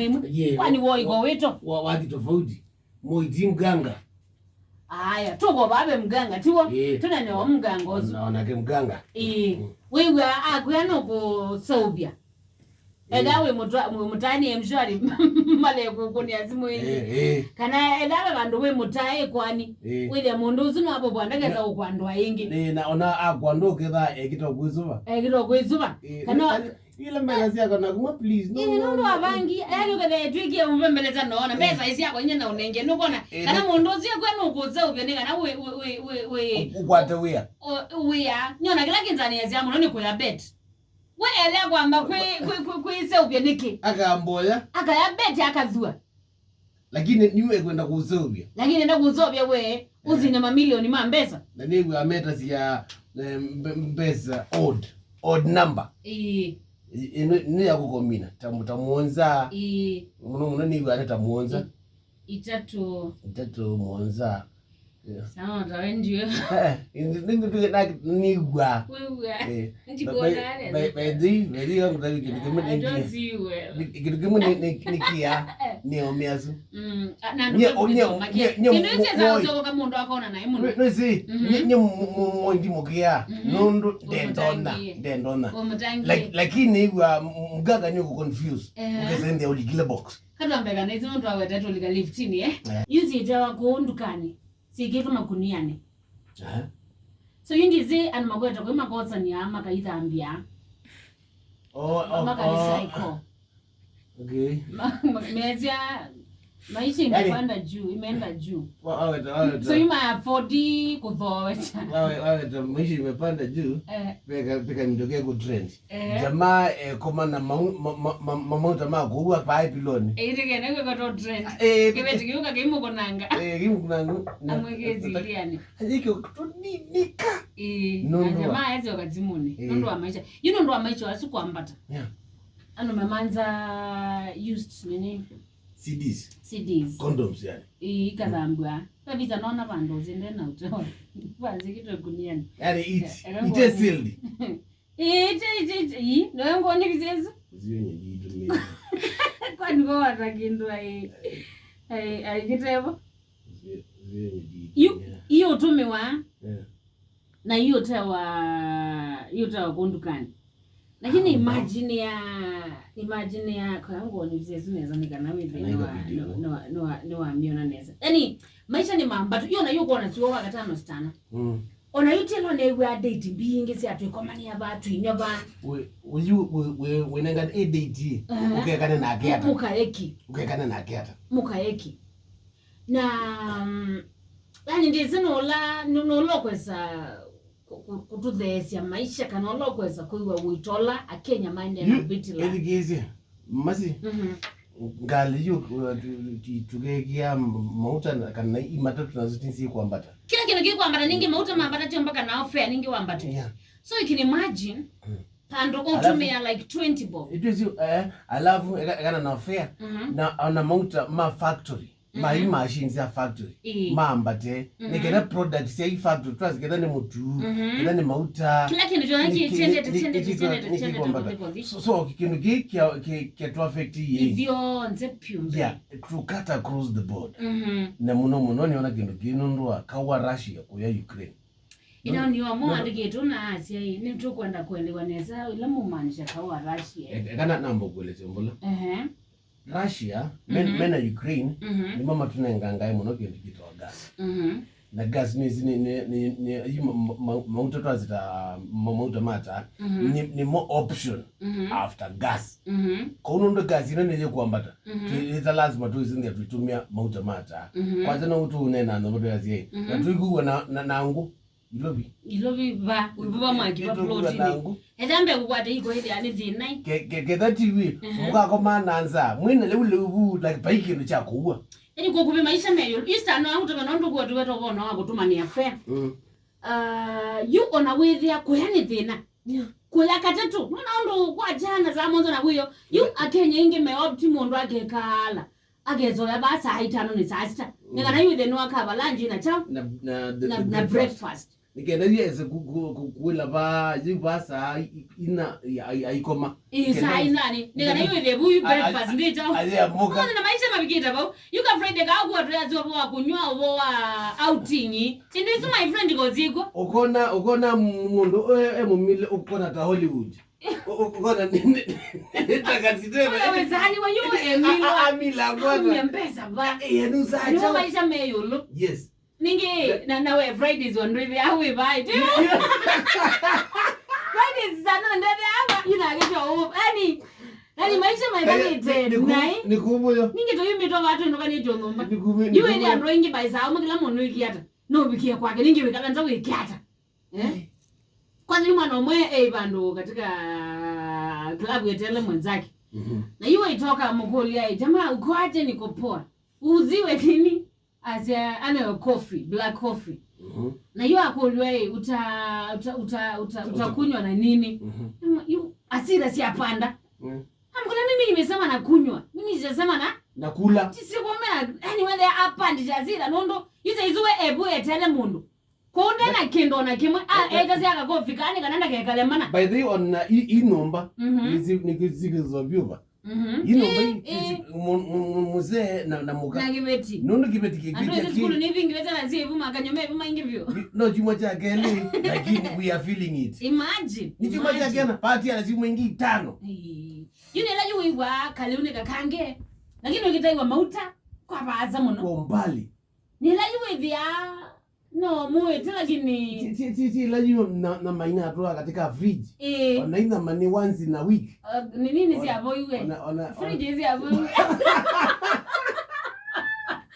maimu kwani woi kwa weto wadi tofauti moiti mganga aya tuko babe mganga tiwo tuna ne mganga ozo naona ke mganga wewe akuyano ku Saubia edawe mutani emshwari male kukuni azimwe kana edawe bandu we mutai kwani wile mundu uzino hapo bwandageza ukwandwa ingi naona akwando keda ekitokwizuba kana ile mbele yako na kuma please no ndo abangi yani ukade twiki umbembeleza naona mbeza isi yako nyene unenge nukona kana mundu uzie kwenu ukuza ubene kana we ukwate wea nyona kila kinzani yaziamu noni kuya bet we ele kwamba kwi Saubia niki akamboya akaya bet akazua lakini niwe kwenda ku Saubia lakini nenda ku Saubia we uzine mamilioni mambesa na niwe ameta siya mbesa odd number ni ya kukomina tamuonza muno niwe aneta muonza itatu muonza sawa tawendio ningu nigwa wewe ndibonale bedi yangu tawi kitu nikia ni omiazu na ndio ndio kama ndo akaona naye muno no si nye mondi mokia nondo dendona lakini igwa mgaga ni ku confuse ukazende ulikile box katambeka na izo ndo aweta tolika liftini yuzi tawa kuondukani sikitu makuniane so yindize animagweta kwa makotsa ni ama kaithambia makarecycle okay mezia maisha imepanda juu imeenda juu so you might afford kudhowecha maisha imepanda juu peka nitokea ku trend jamaa koma na mamauta makuwa pa piloni itikene kwa to trend kibetikiuka kimukonanga amwegezi iliani hiko kutonika jamaa ezi wakazimuni ndo wa maisha ndo wa maisha wasikuambata ano mamanza used nini CDs condoms yani kadambwa kabisa naona bando zinde na utoro banze kitu kuniani yani ite sealed no ngone kizezo ziyenye ndidumie kwani kwa watakindwa kitebo hiyo tumewa na hiyo tawa kondukani lakini imagine ya kwa yangu ni vizezu neza nikana mimi no amiona neza yani maisha ni mamba tu yona yuko na tuwa wakatano stana ona yutelo ne we date bingi si atwekomani abantu inyoba we nenga date ukekana na aketa ukekana na aketa mukaeki na yani ndizinola nolokwesa kututhesia maisha kana olokwesa kuiwa witola akenya mande na bitila edigeze masi ngali yu tugegia mauta kana imata tunazotinsi kuambata kila kintu kikwambata ningi mauta mambata tio mpaka na offer ningi wambata so you can imagine pando utumia like 20 bob it is alafu kana na offer na mauta ma factory my machines ya factory mambate nikena products ya factory twazikeda ni mutu keda ni mauta kila kintu jonaki tende so kintu ki to affect ye ivyo nze pyumbe to cut across the board na muno niona kintu kinundwa kawa Russia kuya Ukraine ina niwa mo andigetu na Asia ni tukwenda kuelewa neza ila mumanisha kawa Russia kana nambo kueleza mbola Russia mena Ukraine ni mama tunenganga ye muno kintu kitwa gas na gas ni mauta twazita mauta mata ni more option after gas kono ndo gas ina neje kuambata ita lazima tu isinge tutumia mauta mata kwanza na utu unena ndo ndo yazi na tuikuwa na nangu ilobi ba ububa maki ba plotini edambe kukwata iko ile ani dinai ke that TV mukako mananza mwina lewu like bike ndo chakuwa eni kokubi maisha meyo isana akutoka nondo kwa tuweto bona wako tumani affair you ona with ya kuyani dina kula katatu nondo kwa jana za monzo na huyo you akenya inge me optimo ndo akekala agezoya basa haitano ni sasa ngana you the no akaba lunch na cha na breakfast Nikenda yese kuwela ba yibasa ina aikoma. Isa inani. Nikana yule debu breakfast ndita. Moka. Na maisha mabikita ba. You can Friday ka ku atu yazo bo kunywa obo outing. Sindi so my friend goziko. Ukona mundu mumile ukona ta Hollywood. Ukona nini? Takasitwe. Wewe zani wa you Amila ngwana. Nyempesa ba. Yenu sacha. Ni maisha meyolo. Yes. Ningi na we Fridays on really how we buy. Fridays sana ndani hapa inagetwa yani maisha maibagete nai nikubuyo ningi to yimi to watu ndo kani to ngomba yue ni andro ingi by sao mukila mono ikiata no bikia kwake ningi wikala nza wikiata kwanza ni mwana omwe bando katika club yetele mwenzake na yue itoka mkolia jamaa uko aje niko poa uziwe nini asia ana coffee black coffee na hiyo akolwe utakunywa na nini asira si apanda amkuna mimi nimesema na kunywa mimi sijasema na kula sikomena yani wende apandi jazira nondo yize izuwe ebu etele mundu konde na kendo na kimwe ekazi akakofi kane kananda kekale mana by the on inomba nikizizobyoba muze na muka na kibeti nondo kibeti kikija skulu ni vingi weza na zivu makanyome vuma ingivyo no chuma cha kele lakini we are feeling it imagine ni chuma cha kena party ala simu ingi 5 yune la yuwa kaliune kakange lakini ukitaiwa mauta kwa baza muno kwa mbali ni la yuwa vya no muwe lakini ti la yuwa na maina atoa katika fridge wanaina mani once in a week nini si avoiwe fridge si avoiwe